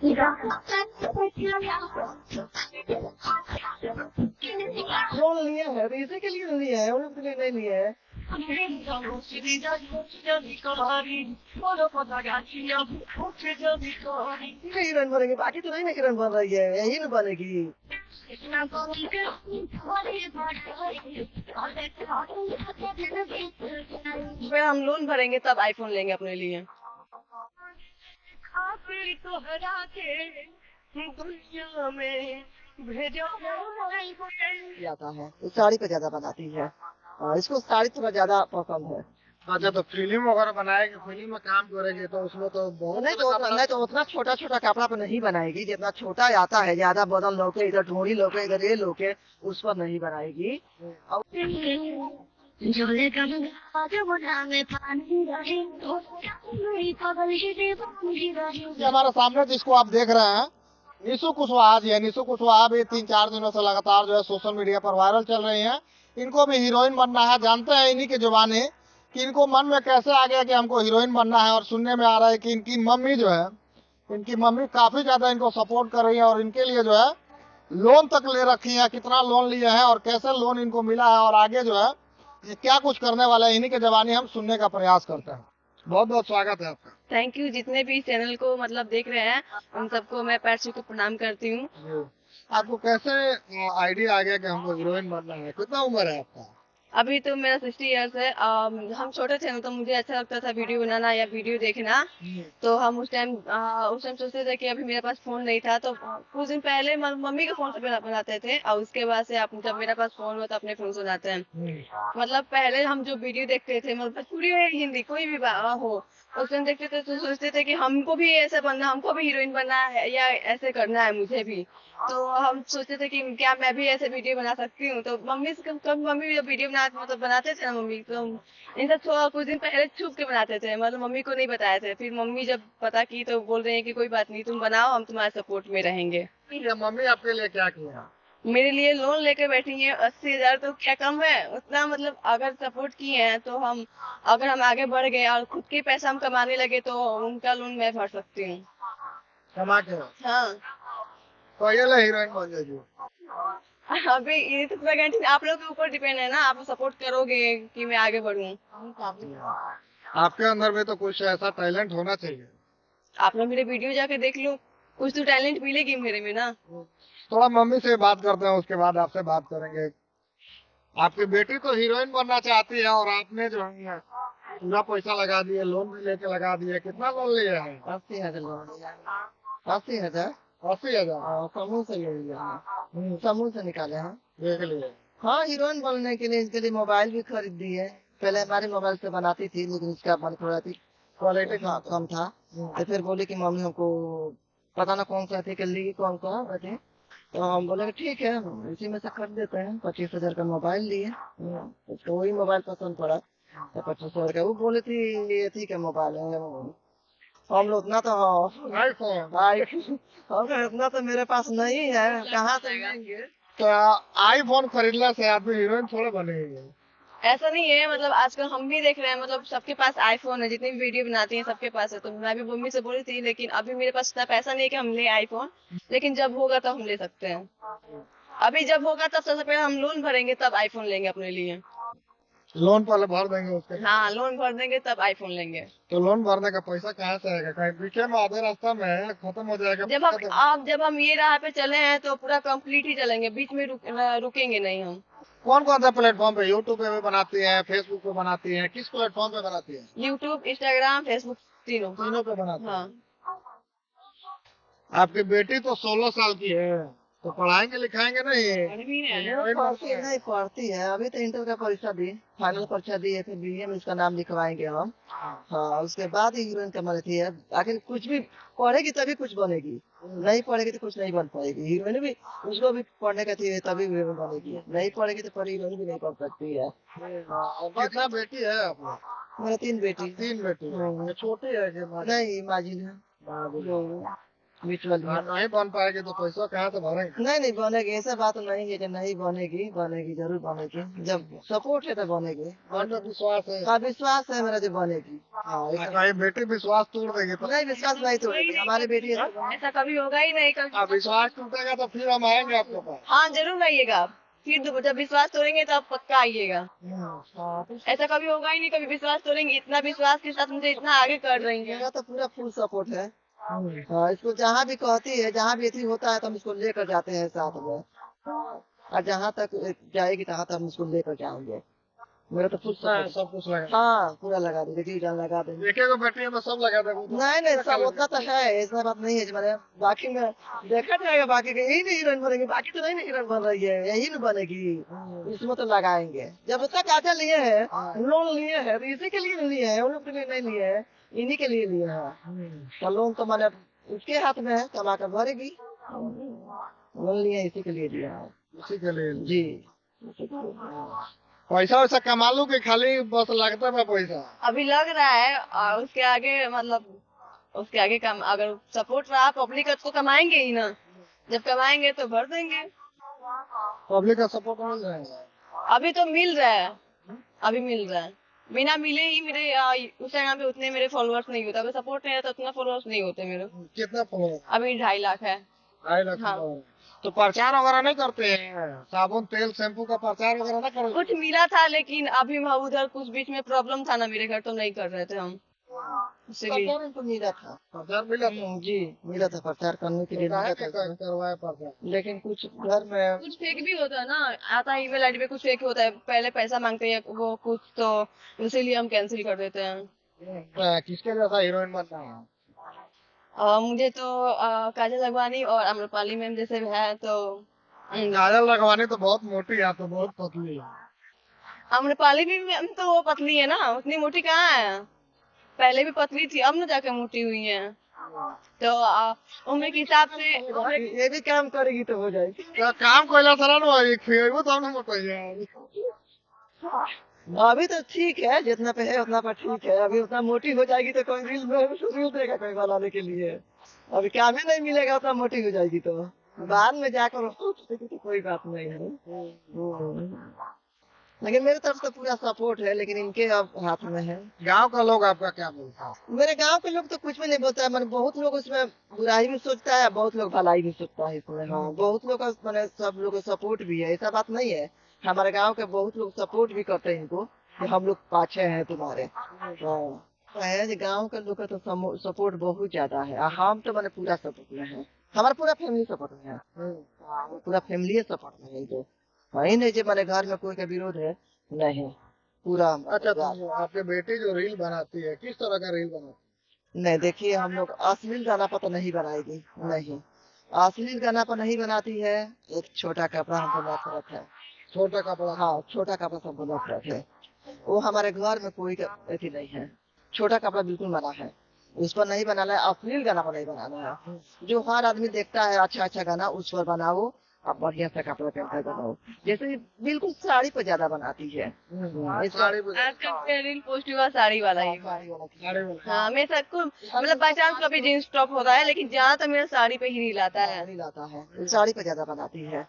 Loan लिए है तो इसी के लिए लिए है, उन के लिए नहीं लिए है। हीरोइन बनेगी, बाकी तो नहीं ना हीरोइन बन रही है, यही ना बनेगी। फिर हम लोन भरेंगे तब आईफोन लेंगे अपने लिए। दुनिया में जाता है, साड़ी पे ज्यादा बनाती है, इसको साड़ी थोड़ा ज्यादा पसंद है। अच्छा, तो फिल्म वगैरह बनाएगी, फिल्म में काम करेगी तो उसमें तो बहुत नहीं तो उतना छोटा छोटा कपड़ा पे नहीं बनाएगी, जितना छोटा आता है, ज्यादा बदन लोके, इधर ढोड़ी लोके, इधर ये लोके, उस पर नहीं बनाएगी। हमारे सामने जिसको आप देख रहे हैं, निशु कुशवाहा जी है। निशु कुशवाहा भी 3-4 दिनों से लगातार जो है सोशल मीडिया पर वायरल चल रही हैं। इनको भी हीरोइन बनना है, जानते हैं इन्हीं के जुबानी कि इनको मन में कैसे आ गया कि हमको हीरोइन बनना है। और सुनने में आ रहा है कि इनकी मम्मी जो है, इनकी मम्मी काफी ज्यादा इनको सपोर्ट कर रही है और इनके लिए जो है लोन तक ले रखी है। कितना लोन लिए हैं और कैसे लोन इनको मिला है और आगे जो है ये क्या कुछ करने वाला है, इन्हीं के जवानी हम सुनने का प्रयास करते हैं। बहुत बहुत स्वागत है आपका। Thank you. जितने भी चैनल को मतलब देख रहे हैं उन सबको मैं पैर छू के प्रणाम करती हूँ। आपको कैसे आइडिया आ गया कि हमको हीरोइन बनना है? कितना उम्र है आपका? अभी तो मेरा 60 इयर्स है। हम छोटे थे ना, तो मुझे अच्छा लगता था वीडियो बनाना या वीडियो देखना। तो हम उस टाइम सोचते थे कि अभी मेरे पास फोन नहीं था, तो कुछ दिन पहले मम्मी के फोन से बनाते थे, और उसके बाद से आप जब मेरे पास फोन हो तो अपने फोन से बनाते हैं। मतलब पहले हम जो वीडियो देखते थे, मतलब पूरी हिंदी कोई भी हो, उस टाइम देखते थे तो सोचते थे कि हमको भी ऐसे बनना, हमको भी हीरोइन बनना है या ऐसे करना है मुझे भी। तो हम सोचते थे कि क्या मैं भी ऐसे वीडियो बना सकती हूँ। तो मम्मी से कभी मम्मी जब वीडियो मतलब बनाते थे ना मम्मी, तो इनसे थोड़ा कुछ दिन पहले छुप के बनाते थे, मतलब मम्मी को नहीं बताए थे। फिर मम्मी जब पता की तो बोल रहे हैं कि कोई बात नहीं, तुम बनाओ, हम तुम्हारे सपोर्ट में रहेंगे। मम्मी आपके लिए क्या किया? मेरे लिए लोन लेकर बैठी है 80,000, तो क्या कम है उतना। मतलब अगर सपोर्ट किए हैं तो हम, अगर हम आगे बढ़ गए और खुद के पैसा हम कमाने लगे तो उनका लोन मैं भर सकती हूँ। कमा के? हाँ। तो ये ले हीरोइन बन जाएगी। अभी ये तो पूरा गारंटी आप लोग के ऊपर डिपेंड है ना, आप सपोर्ट करोगे कि मैं आगे बढ़ूं। आपके अंदर में तो कुछ ऐसा टैलेंट होना चाहिए। आप लोग मेरे वीडियो जाके देख लो, कुछ तो टैलेंट मिलेगी मेरे में ना। थोड़ा मम्मी से बात करते हैं, उसके बाद आपसे बात करेंगे। आपकी बेटी तो हीरोइन बनना चाहती है और आपने जो है पूरा पैसा लगा दिए, लोन भी लेके लगा दिए। कितना लोन लिया है? 80,000 लोन। 80,000? 80,000 समूह से ले लिया, समूह से निकाले हैं। देख लिए। हाँ, हीरोइन बनने के लिए, इसके लिए मोबाइल भी खरीद दी है। पहले हमारे मोबाइल से बनाती थी, लेकिन इसका मन थोड़ा थी क्वालिटी कम था। तो फिर बोली कि मम्मी हमको पता ना कौन सा थी, कर ली कौन सा बचे। तो हम बोले कि ठीक है, इसी में से खरीद देते हैं। 25,000 का मोबाइल लिए, उसको वही मोबाइल पसंद पड़ा तो 25,000 का। वो बोले थी ये ठीक है मोबाइल है। हम लोग उतना तो उतना तो मेरे पास नहीं है, कहाँ से लेंगे। तो आईफोन खरीदने से आदमी हीरोइन थोड़े बनेगी। ऐसा नहीं है, मतलब आजकल हम भी देख रहे हैं, मतलब सबके पास आईफोन है, जितनी भी वीडियो बनाती हैं सबके पास है। तो मैं भी मम्मी से बोली थी, लेकिन अभी मेरे पास इतना पैसा नहीं है कि हम ले आईफोन, लेकिन जब होगा तब हम ले सकते हैं। अभी जब होगा तब सबसे पहले हम लोन भरेंगे तब आईफोन लेंगे अपने लिए। लोन पहले भर देंगे उसके? हाँ, लोन भर देंगे तब आईफोन लेंगे। तो लोन भरने का पैसा कहाँ से आएगा? कहीं बीच में आधे रास्ता में खत्म हो जाएगा? जब हम ये राह पे चले हैं तो पूरा कंप्लीट ही चलेंगे, बीच में रुकेंगे नहीं हम। कौन कौन सा प्लेटफॉर्म पे? यूट्यूब पे भी बनाती हैं, फेसबुक पे बनाती हैं, किस प्लेटफॉर्म पे बनाती हैं? यूट्यूब, इंस्टाग्राम, फेसबुक, तीनों पे बनाती हैं। हाँ। आपकी बेटी तो 16 साल की है, तो पढ़ाएंगे लिखाएंगे नहीं पढ़ती है, अभी तो इंटर का परीक्षा दी, फाइनल परीक्षा दी है, फिर बीए में उसका नाम लिखवाएंगे हम। हाँ, उसके बाद ही हीरोइन का मन थी है। आखिर कुछ भी पढ़ेगी तभी कुछ बनेगी, नहीं पढ़ेगी तो कुछ नहीं बन पाएगी। हीरोइन भी, उसको भी पढ़ने का थी तभी हीरोइन बनेगी, नहीं पढ़ेगी तो हीरोइन भी नहीं पढ़ सकती है। कितना बेटी है आपको? मेरा 3 बेटी। 3 बेटी? छोटी है कि? नहीं, माजिद है। म्यूचुअल। नहीं बन पाएगी तो पैसा कहाँ से भरेंगे? नहीं बनेगी, ऐसा बात नहीं है कि नहीं बनेगी, बनेगी जरूर बनेगी, जब सपोर्ट है तो बनेगी। मन में विश्वास है। हाँ विश्वास है मेरा जो बनेगी। हाँ, कहीं बेटी विश्वास तोड़ देगी तो? नहीं विश्वास नहीं तोड़ेगी, हमारी बेटी है। ऐसा कभी होगा ही नहीं कभी। विश्वास टूटेगा तो फिर हम आएंगे आपके पास। हाँ जरूर आइएगा आप। फिर जब विश्वास तोड़ेंगे तब पक्का आइएगा। ऐसा कभी होगा ही नहीं, कभी विश्वास तोड़ेंगे। इतना विश्वास के साथ मुझे इतना आगे कर रही है। मेरा तो पूरा फुल सपोर्ट है। हाँ, इसको जहाँ भी कहती है, जहाँ भी अथी होता है तो हम इसको लेकर जाते हैं साथ में, और जहाँ तक जाएगी तहाँ तक हम इसको लेकर जाएंगे। मेरा तो फुल सब कुछ लगा। हाँ पूरा लगा देंगे, जी जान लगा देंगे। एक एक बेटी में सब लगा देंगे। नहीं सब उतना तो है, ऐसा बात नहीं है जी। मैंने बाकी में देखा जाएगा, बाकी के यही नहीं हीरोइन बनेगी, बाकी तो नहीं हीरोइन बन रही है, यही नहीं बनेगी। इसमें तो लगाएंगे। जब तक काजल लिए है, लोन लिए है, तो इसी के लिए लिए है, उन लोग के लिए नहीं लिए है, इन्हीं के लिए लिए है। तो लोन तो मैंने उसके हाथ में है, कमा कर भरेगी। लोन लिए इसी के लिए लिया है। इसी के लिए जी। पैसा वैसा कमा लूं कि खाली बस लगता है पैसा? अभी लग रहा है, और उसके आगे मतलब उसके आगे कम अगर सपोर्ट रहा पब्लिक का तो कमाएंगे ही ना। जब कमाएंगे तो भर देंगे। पब्लिक का सपोर्ट मिल जाएगा? अभी तो मिल रहा है, अभी मिल रहा है। बिना मिले ही मेरे इंस्टाग्राम पे उतने मेरे फॉलोअर्स नहीं होते। अगर सपोर्ट नहीं रहता उतना फॉलोअर्स नहीं होते मेरे। कितना फॉलोअर? अभी 2.5 लाख है। 2.5 लाख। हाँ। तो प्रचार वगैरह नहीं करते हैं? साबुन तेल शैम्पू का प्रचार वगैरह नहीं करते? कुछ मिला था लेकिन अभी उधर कुछ बीच में प्रॉब्लम था ना मेरे घर, तो नहीं कर रहे थे हम, इसीलिए। प्रचार तो मिला था। प्रचार मिला था? जी मिला था, प्रचार करने के लिए मिला था। करवाया प्रचार, लेकिन कुछ घर में कुछ फेक भी होता है ना, आता है ईमेल आईडी पे कुछ फेक होता है, पहले पैसा मांगते हैं वो कुछ, तो इसीलिए हम कैंसिल कर देते हैं। किसके जैसा हीरोइन बनना है? मुझे तो काजल अगवानी और अम्रपाली मैम जैसे है तो काजल लगवानी तो बहुत मोटी है, तो बहुत पतली है। अम्रपाली भी मैम तो वो पतली है ना, उतनी मोटी कहाँ है। पहले भी पतली थी, अब ना जाके मोटी हुई है। तो उम्र के हिसाब से ये भी काम करेगी तो हो जाएगी। तो काम कोई सरा ना खिएबो तो हम मोटाई। अभी तो ठीक है, जितना पे है उतना पे ठीक है। अभी उतना मोटी हो जाएगी तो कोई रील देगा कोई बनाने के लिए। अभी काम ही नहीं मिलेगा उतना मोटी हो जाएगी तो बाद में जाकर तो कोई बात नहीं है। लेकिन मेरी तरफ से पूरा सपोर्ट है, लेकिन इनके अब हाथ में है। गांव का लोग आपका क्या बोलता है? मेरे गांव के लोग तो कुछ भी नहीं बोलता है। मैंने बहुत लोग उसमें बुराई भी सोचता है, बहुत लोग भलाई भी सोचता है इसमें। हाँ बहुत लोग का मैंने सब लोग सपोर्ट भी है, ऐसा बात नहीं है। हमारे गांव के बहुत लोग सपोर्ट भी करते हैं इनको कि हम लोग पाछे हैं तुम्हारे। है गांव के लोग का तो सपोर्ट बहुत ज्यादा है। हम तो मैंने पूरा सपोर्ट में है, हमारा पूरा फैमिली सपोर्ट में है। पूरा फैमिली सपोर्ट में है। तो वही नहीं जो मेरे घर में कोई का विरोध है नहीं, पूरा। अच्छा तो आपके बेटी जो रील बनाती है, किस तरह का रील बनाती है? नहीं देखिए, हम लोग अश्लील गाना पर तो नहीं बनाएगी, नहीं अश्लील गाना पर नहीं बनाती है। एक छोटा कपड़ा हमको नफरत है। छोटा कपड़ा? हाँ छोटा कपड़ा सबको नफरत है। वो हमारे घर में कोई ऐसी नहीं है। छोटा कपड़ा बिल्कुल मना है, उस पर नहीं बनाना है। अश्लील गाना पर नहीं बनाना है। जो हर आदमी देखता है अच्छा अच्छा गाना उस पर बनाओ, आप बढ़िया सा कपड़ा पहनकर बनाओ। जैसे बिल्कुल साड़ी पर ज्यादा बनाती है। साड़ी पे? आजकल रील पोस्ट हुआ साड़ी वाला ही। साड़ी वाला। हाँ मेरे साथ को मतलब बाई चांस कभी जींस टॉप होता है, लेकिन ज्यादातर मेरा साड़ी पे ही रील आता है। रील आता है, साड़ी पर ज्यादा बनाती है।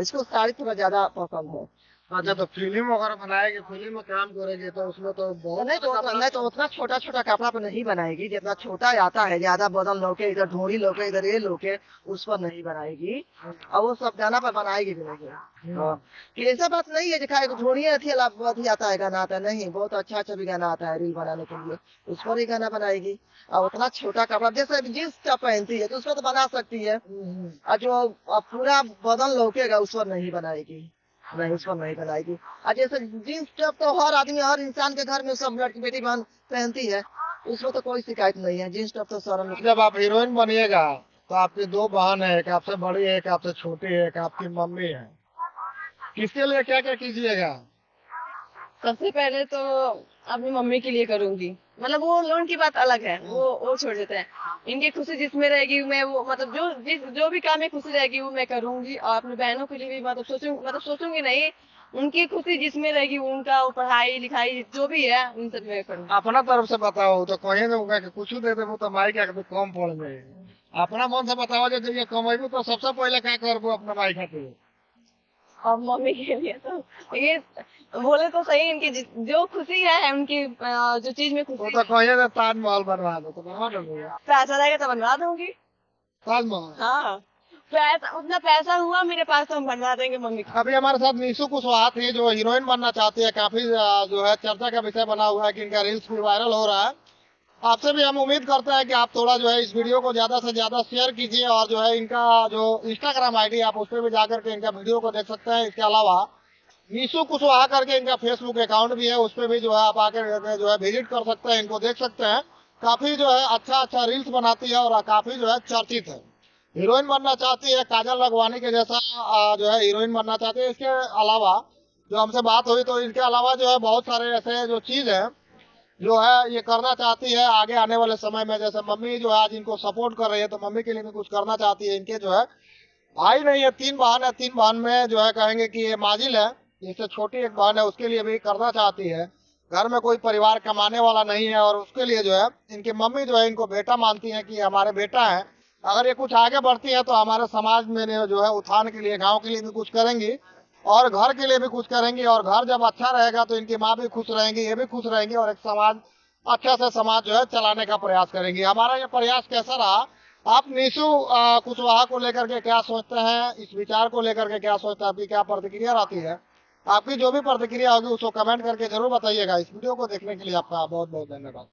इसको साड़ी थोड़ा ज्यादा पसंद है। अच्छा तो फिल्म वगैरह बनाएगी, फिल्म में काम करेगी तो उसमें तो बहुत नहीं तो उतना छोटा छोटा कपड़ा पर नहीं बनाएगी। जितना छोटा आता है, ज्यादा बदन लोके, इधर ढोरी लोके, इधर ये लोके, उस पर नहीं बनाएगी। और वो सब गाना पर बनाएगी भी नहीं। कि ऐसा बात नहीं है जो ढोरी अथी आता है गाना आता है, नहीं बहुत अच्छा अच्छा भी गाना आता है रील बनाने के लिए, उस पर ही गाना बनाएगी। और उतना छोटा कपड़ा जैसे जींस टॉप पहनती है तो उस पर तो बना सकती है। और जो पूरा बदन लोकेगा उस पर नहीं बनाएगी, नहीं उस पर नहीं बनाएगी। और जैसे जींस टॉप तो हर आदमी हर इंसान के घर में सब लड़की बेटी बहन पहनती है, उसमें तो कोई शिकायत नहीं है। जींस टॉप तो सारा लोग। जब आप हीरोइन बनिएगा तो आपकी 2 बहन है, एक आपसे बड़ी है, एक आपसे छोटी है, एक आपकी मम्मी है, किसके लिए क्या क्या कीजिएगा? सबसे पहले तो अपनी मम्मी के लिए करूंगी। मतलब वो लोन की बात अलग है, वो छोड़ देते हैं। इनकी खुशी जिसमें रहेगी मैं वो मतलब जो भी काम में खुशी रहेगी वो मैं करूंगी। और अपनी बहनों के लिए भी मतलब सोचूंगी नहीं, उनकी खुशी जिसमें रहेगी उनका वो पढ़ाई लिखाई जो भी है उन सब में करूंगी। अपना तरफ से बताओ तो कहीं ना कि कुछ दे दे तो माई क्या कम पड़ जाए। अपना मन से बताओ, जब ये कमेबू तो सबसे पहले क्या करबू अपना भाई खातिर? और मम्मी के लिए तो ये बोले तो सही, इनकी जो खुशी है उनकी, जो चीज में वो खुशी तो कहिए ना ताजमहल बनवा दो, तो बनवा दोगे? पैसा रहेगा तो बनवा दूंगी। ताजमहल। हाँ, पैसा, उतना पैसा हुआ मेरे पास तो हम बनवा देंगे मम्मी को। अभी हमारे साथ निशु कुशवाहा थी, जो हीरोइन बनना चाहती है। काफी जो है चर्चा का विषय बना हुआ है कि इनका रील्स भी वायरल हो रहा है। आपसे भी हम उम्मीद करते हैं कि आप थोड़ा जो है इस वीडियो को ज्यादा से ज्यादा शेयर कीजिए, और जो है इनका जो इंस्टाग्राम आईडी आप उस पर भी जाकर के इनका वीडियो को देख सकते हैं। इसके अलावा निशु कुशवाहा करके इनका फेसबुक अकाउंट भी है, उस पर भी जो है आप आकर जो है विजिट कर सकते हैं, इनको देख सकते हैं। काफी जो है अच्छा रील्स बनाती है और काफी जो है चर्चित है। हीरोइन बनना चाहती है, काजल लखवानी के जैसा जो है हीरोइन बनना चाहती है। इसके अलावा जो हमसे बात हुई, तो इनके अलावा जो है बहुत सारे ऐसे जो चीज है जो है ये करना चाहती है आगे आने वाले समय में। जैसे मम्मी जो है आज इनको सपोर्ट कर रही है, तो मम्मी के लिए भी कुछ करना चाहती है। इनके जो है भाई नहीं है, 3 बहन है, 3 बहन में जो है कहेंगे कि ये माजिल है, जिससे छोटी एक बहन है, उसके लिए भी करना चाहती है। घर में कोई परिवार कमाने वाला नहीं है, और उसके लिए जो है इनकी मम्मी जो है इनको बेटा मानती है कि हमारे बेटा है, अगर ये कुछ आगे बढ़ती है तो हमारे समाज में जो है उत्थान के लिए, गांव के लिए भी कुछ करेंगी और घर के लिए भी कुछ करेंगी। और घर जब अच्छा रहेगा तो इनकी माँ भी खुश रहेंगी, ये भी खुश रहेंगी, और एक समाज अच्छा से समाज जो है चलाने का प्रयास करेंगी। हमारा ये प्रयास कैसा रहा, आप निशु कुशवाहा को लेकर के क्या सोचते हैं, इस विचार को लेकर के क्या सोचते हैं, आपकी क्या प्रतिक्रिया रहती है? आपकी जो भी प्रतिक्रिया होगी उसको कमेंट करके जरूर बताइएगा। इस वीडियो को देखने के लिए आपका बहुत बहुत धन्यवाद।